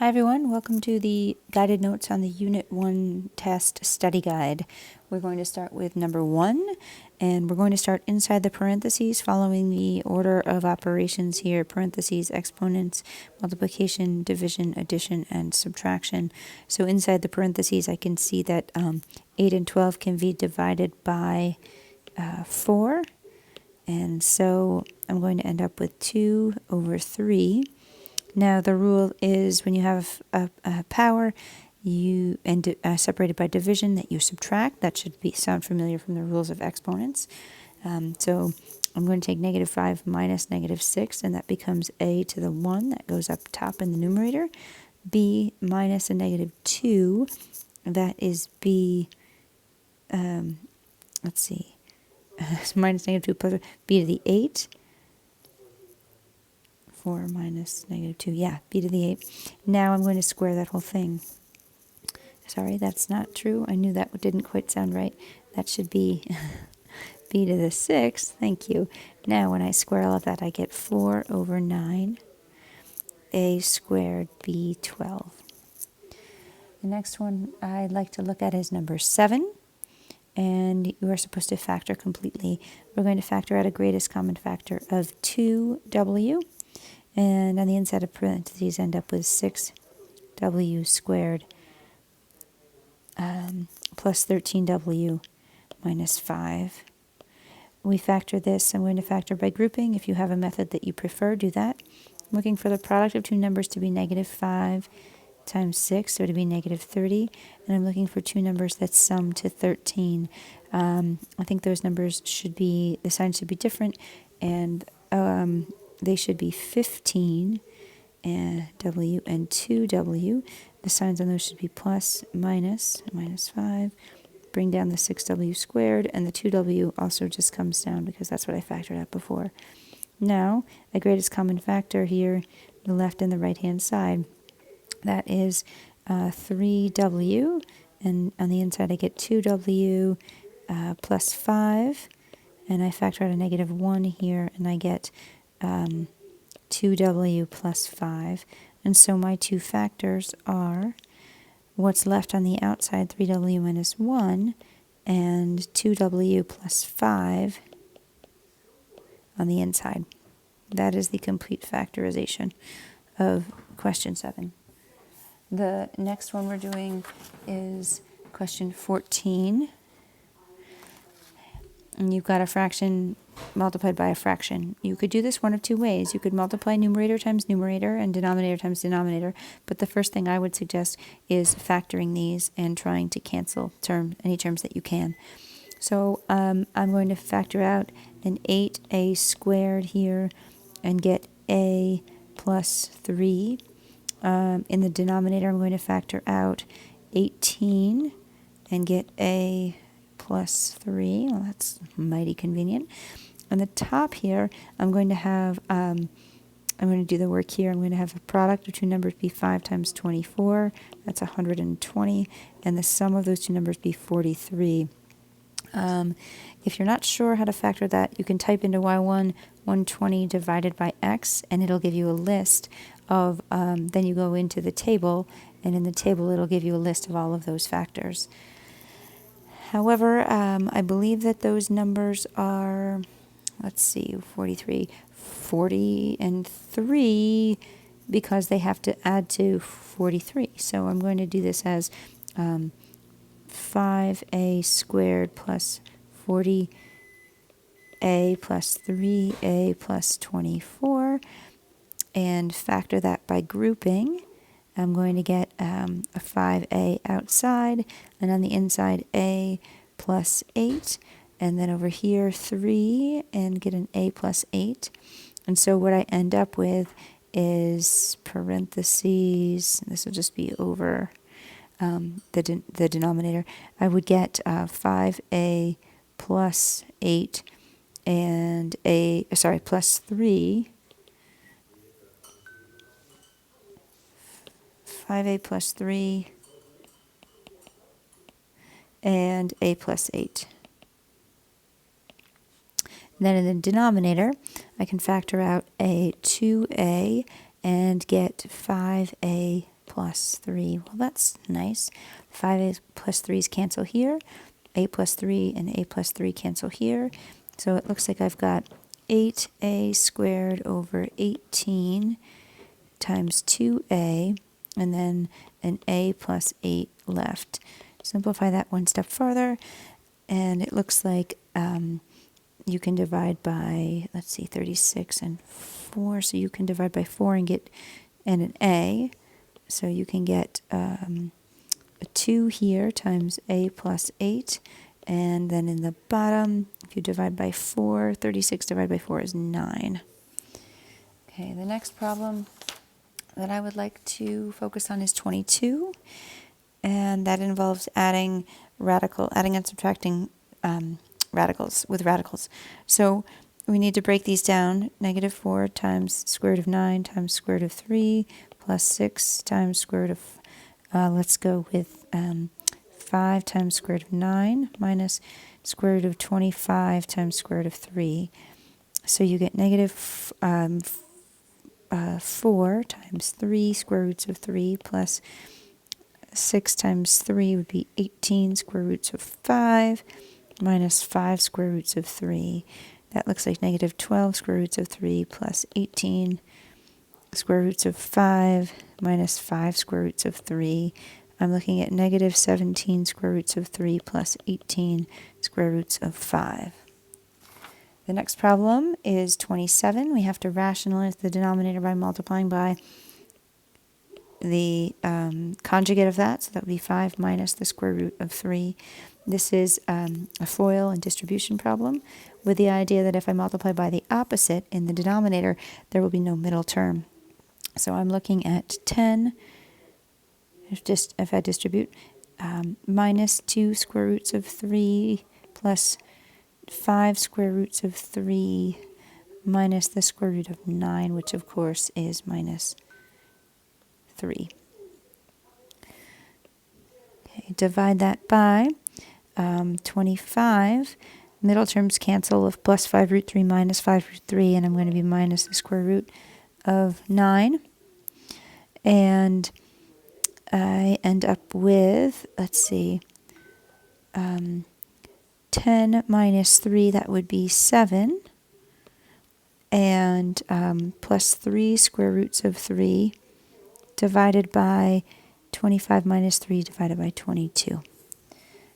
Hi everyone, welcome to the guided notes on the Unit 1 test study guide. We're going to start with number 1, and we're going to start inside the parentheses following the order of operations here, parentheses, exponents, multiplication, division, addition, and subtraction. So inside the parentheses I can see that 8 and 12 can be divided by 4, and so I'm going to end up with 2 over 3. Now the rule is when you have a power separated by division that you subtract. That should sound familiar from the rules of exponents. So I'm going to take -5 minus -6, and that becomes a to the 1. That goes up top in the numerator. B minus a -2. That is b, let's see, minus -2 plus b to the 8. 4 minus -2, yeah, b to the 8. Now I'm going to square that whole thing. Sorry, that's not true. I knew that didn't quite sound right. That should be b to the 6. Thank you. Now when I square all of that, I get 4 over 9, a squared, b 12. The next one I'd like to look at is number 7. And you are supposed to factor completely. We're going to factor out a greatest common factor of 2w. And on the inside of parentheses, end up with 6w squared plus 13w minus 5. We factor this. I'm going to factor by grouping. If you have a method that you prefer, do that. I'm looking for the product of two numbers to be -5 times 6, so to be -30. And I'm looking for two numbers that sum to 13. I think those numbers should be, the signs should be different, and they should be 15 and w and 2w. The signs on those should be plus, minus, -5. Bring down the 6w squared, and the 2w also just comes down because that's what I factored out before. Now, a greatest common factor here, the left and the right-hand side. That is 3w, and on the inside I get 2w plus 5, and I factor out a -1 here, and I get 2w plus 5. And so my two factors are what's left on the outside, 3w minus 1, and 2w plus 5 on the inside. That is the complete factorization of question 7. The next one we're doing is question 14. And you've got a fraction multiplied by a fraction. You could do this one of two ways. You could multiply numerator times numerator and denominator times denominator, but the first thing I would suggest is factoring these and trying to cancel any terms that you can. So I'm going to factor out an 8a squared here and get a plus 3. In the denominator, I'm going to factor out 18 and get a plus 3. Well, that's mighty convenient. On the top here, I'm going to have, I'm going to do the work here. I'm going to have a product of two numbers be 5 times 24. That's 120. And the sum of those two numbers be 43. If you're not sure how to factor that, you can type into y1 120 divided by x, and it'll give you a list of, then you go into the table, and in the table it'll give you a list of all of those factors. However, I believe that those numbers are, let's see, 43, 40, and 3, because they have to add to 43. So I'm going to do this as 5a squared plus 40a plus 3a plus 24, and factor that by grouping. I'm going to get a 5a outside, and on the inside a plus 8, and then over here 3, and get an a plus 8. And so what I end up with is parentheses, this will just be over the denominator. I would get 5a plus 8 and plus 3. 5a plus 3 and a plus 8. Then in the denominator, I can factor out a 2a and get 5a plus 3. Well, that's nice. 5a plus 3's cancel here. A plus 3 and a plus 3 cancel here. So it looks like I've got 8a squared over 18 times 2a, and then an a plus 8 left. Simplify that one step further, and it looks like you can divide by, let's see, 36 and 4. So you can divide by 4 and get an a. So you can get a 2 here times a plus 8. And then in the bottom, if you divide by 4, 36 divided by 4 is 9. Okay, the next problem that I would like to focus on is 22. And that involves adding and subtracting radicals with radicals. So we need to break these down. Negative 4 times square root of 9 times square root of 3 plus 6 times square root of, let's go with 5 times square root of 9 minus square root of 25 times square root of 3. So you get negative 4 times 3 square roots of 3 plus 6 times 3 would be 18 square roots of 5 minus 5 square roots of 3. That looks like negative 12 square roots of 3 plus 18 square roots of 5 minus 5 square roots of 3. I'm looking at negative 17 square roots of 3 plus 18 square roots of 5. The next problem is 27. We have to rationalize the denominator by multiplying by the conjugate of that, so that would be 5 minus the square root of 3. This is a FOIL and distribution problem with the idea that if I multiply by the opposite in the denominator, there will be no middle term. So I'm looking at 10, if I distribute, minus 2 square roots of 3 plus 5 square roots of 3 minus the square root of 9, which of course is minus 3. Okay, divide that by 25. Middle terms cancel of plus 5 root 3 minus 5 root 3, and I'm going to be minus the square root of 9. And I end up with, let's see, 10 minus 3, that would be 7. And plus 3 square roots of 3 divided by 25 minus 3 divided by 22.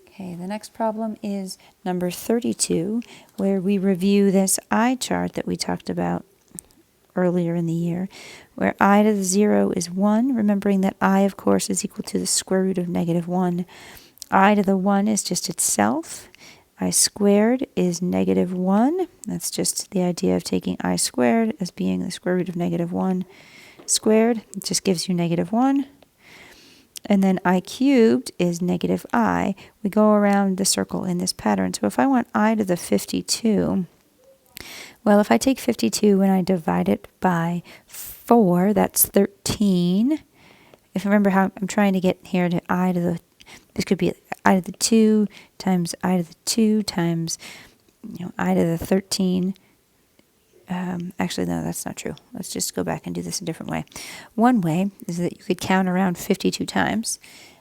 Okay, the next problem is number 32, where we review this eye chart that we talked about earlier in the year, where I to the 0 is 1, remembering that I, of course, is equal to the square root of negative 1. I to the 1 is just itself. I squared is negative 1. That's just the idea of taking I squared as being the square root of negative 1 squared. It just gives you negative 1. And then I cubed is negative I. We go around the circle in this pattern. So if I want I to the 52, well, if I take 52 and I divide it by 4, that's 13. If you remember how I'm trying to get here to I to the, this could be I to the 2 times I to the 2 times, I to the 13. Actually, no, that's not true. Let's just go back and do this a different way. One way is that you could count around 52 times.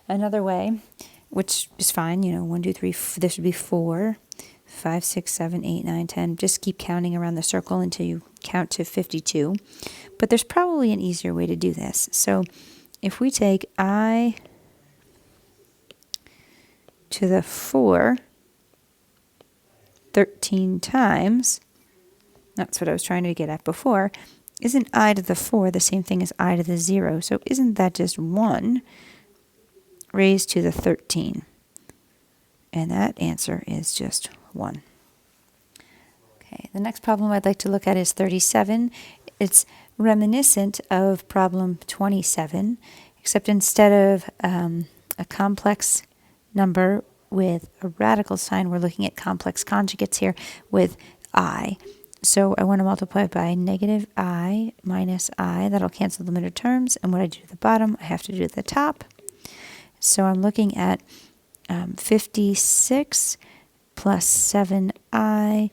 Another way, which is fine, 1, 2, 3, this would be 4, 5, 6, 7, 8, 9, 10. Just keep counting around the circle until you count to 52. But there's probably an easier way to do this. So if we take I to the 4 13 times, that's what I was trying to get at before, isn't I to the 4 the same thing as I to the 0? So isn't that just 1 raised to the 13? And that answer is just 1. Okay, the next problem I'd like to look at is 37. It's reminiscent of problem 27, except instead of a complex number with a radical sign, we're looking at complex conjugates here with I. So I want to multiply by negative I minus I. That'll cancel the middle terms. And what I do at the bottom, I have to do at the top. So I'm looking at 56 plus 7I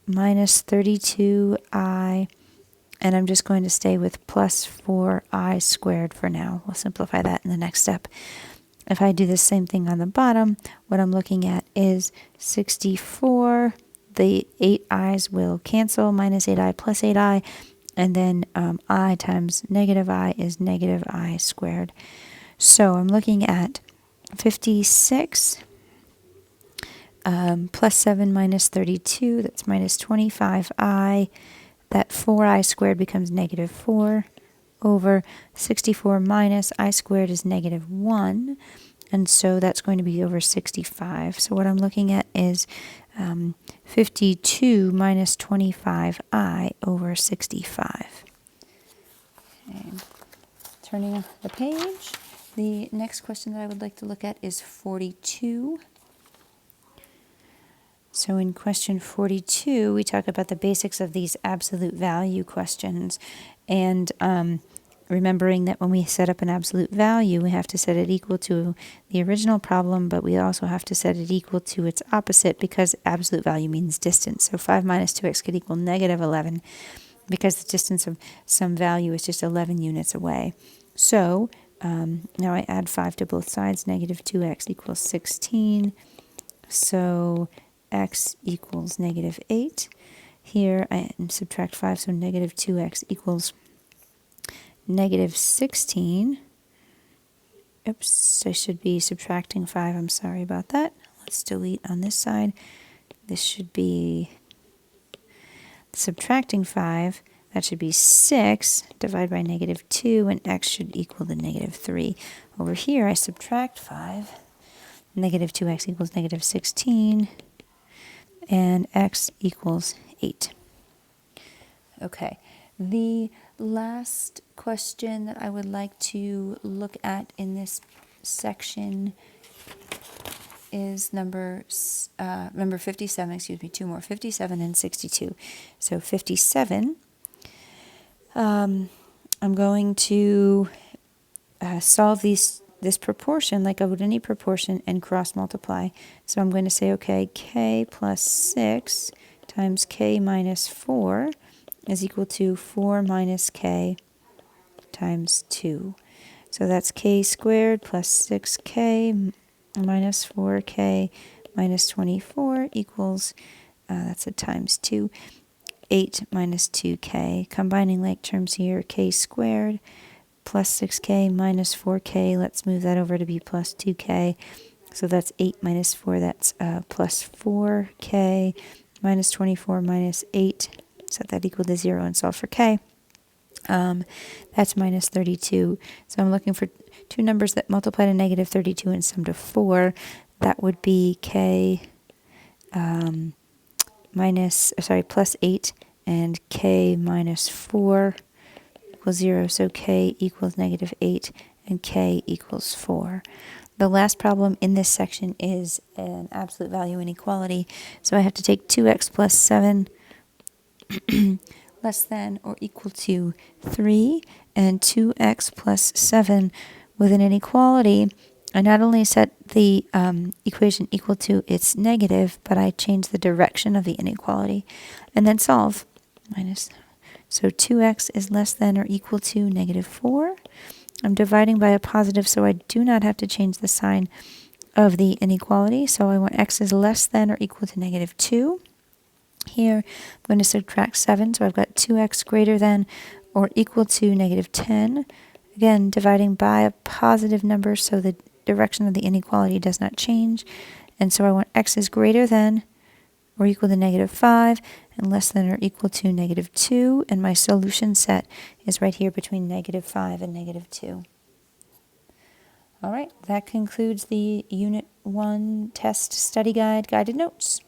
minus 32I And I'm just going to stay with plus 4i squared for now. We'll simplify that in the next step. If I do the same thing on the bottom, what I'm looking at is 64. The 8i's will cancel, minus 8i plus 8i. And then I times negative I is negative I squared. So I'm looking at 56 plus 7 minus 32. That's minus 25i. That 4i squared becomes negative 4 over 64 minus I squared is negative 1. And so that's going to be over 65. So what I'm looking at is 52 minus 25i over 65. Okay. Turning the page, the next question that I would like to look at is 42. So in question 42, we talk about the basics of these absolute value questions. And remembering that when we set up an absolute value, we have to set it equal to the original problem, but we also have to set it equal to its opposite because absolute value means distance. So 5 minus 2x could equal negative 11 because the distance of some value is just 11 units away. So now I add 5 to both sides. Negative 2x equals 16. So x equals negative 8. Here I subtract 5, so negative 2x equals negative 16. Oops, I should be subtracting 5. I'm sorry about that. Let's delete on this side. This should be subtracting 5. That should be 6 divided by negative 2, and x should equal the negative 3. Over here, I subtract 5. Negative 2x equals negative 16, and x equals 8. Okay, the last question that I would like to look at in this section is number 57, excuse me, two more, 57 and 62. So 57, I'm going to solve this proportion like I would any proportion and cross multiply. So I'm going to say, okay, k plus 6 times k minus 4 is equal to 4 minus k times 2. So that's k squared plus 6k minus 4k minus 24 equals, that's a times 2, 8 minus 2k. Combining like terms here, k squared plus 6k minus 4k. Let's move that over to be plus 2k. So that's 8 minus 4. That's plus 4k minus 24 minus 8. Set that equal to 0 and solve for k. That's minus 32. So I'm looking for two numbers that multiply to negative 32 and sum to 4. That would be k plus 8 and k minus 4 equals 0. So k equals negative 8 and k equals 4. The last problem in this section is an absolute value inequality. So I have to take 2x plus 7 less than or equal to 3 and 2x plus 7 with an inequality. I not only set the equation equal to its negative, but I change the direction of the inequality and then solve. So 2x is less than or equal to negative 4. I'm dividing by a positive, so I do not have to change the sign of the inequality. So I want x is less than or equal to negative 2. Here, I'm going to subtract 7, so I've got 2x greater than or equal to negative 10. Again, dividing by a positive number, so the direction of the inequality does not change. And so I want x is greater than or equal to negative 5 and less than or equal to negative 2. And my solution set is right here between negative 5 and negative 2. All right, that concludes the Unit 1 test study guide guided notes.